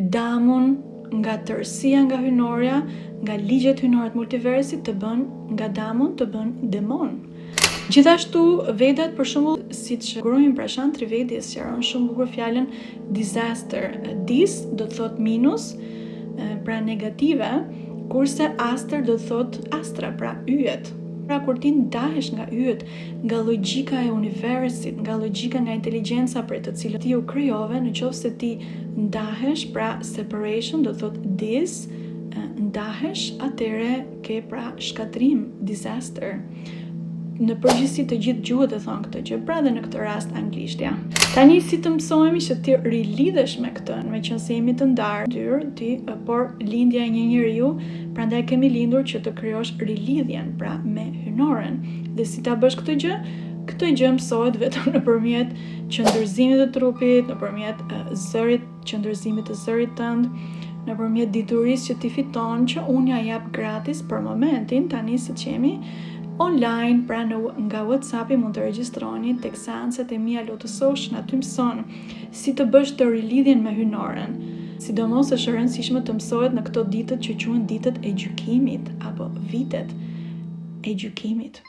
damun nga tërësia nga hynorja, nga ligjet hynorët multiversit të bën nga damun të bën demon. Gjithashtu, Vedat për shembull, siç gurojnë prashan Trivedi sqaron shumë bukur fjalën disaster. Dis do të thot minus, pra negative, kurse aster do të thot astra, pra yjet. Pra kur ti ndahesh nga yjet, nga logjika e universit, nga logjika nga inteligjenca për të cilët ti u krijove, nëse ti ndahesh, pra separation do thot dis, ndahesh, atëre ke pra shkatrim, disaster. Në përgjithësi të gjithë gjuhët e thonë këtë gjë, pra dhe në këtë rast anglishtja. Tani si të mësojmë që ti rilidhesh me këtë, meqense jemi të ndarë, por lindja e një njeriu, prandaj kemi lindur që të krijosh rilidhjen, pra me hynoren. Dhe si ta bësh këtë gjë? Këtë gjë mësohet vetëm nëpërmjet qëndërzimit të trupit, nëpërmjet zërit, qëndërzimit të zërit tënd, nëpërmjet diturisë që ti fiton, që unë ja jap gratis për momentin, tani siç jemi online, pra nga WhatsApp-i mund të regjistroni tek seanset e mia Lotus Ocean, aty mëson si të bësh të rilidhjen me hynoren. Sidomos është e rëndësishme të mësohet në këto ditët që quhen ditët e gjykimit apo vitet e gjykimit.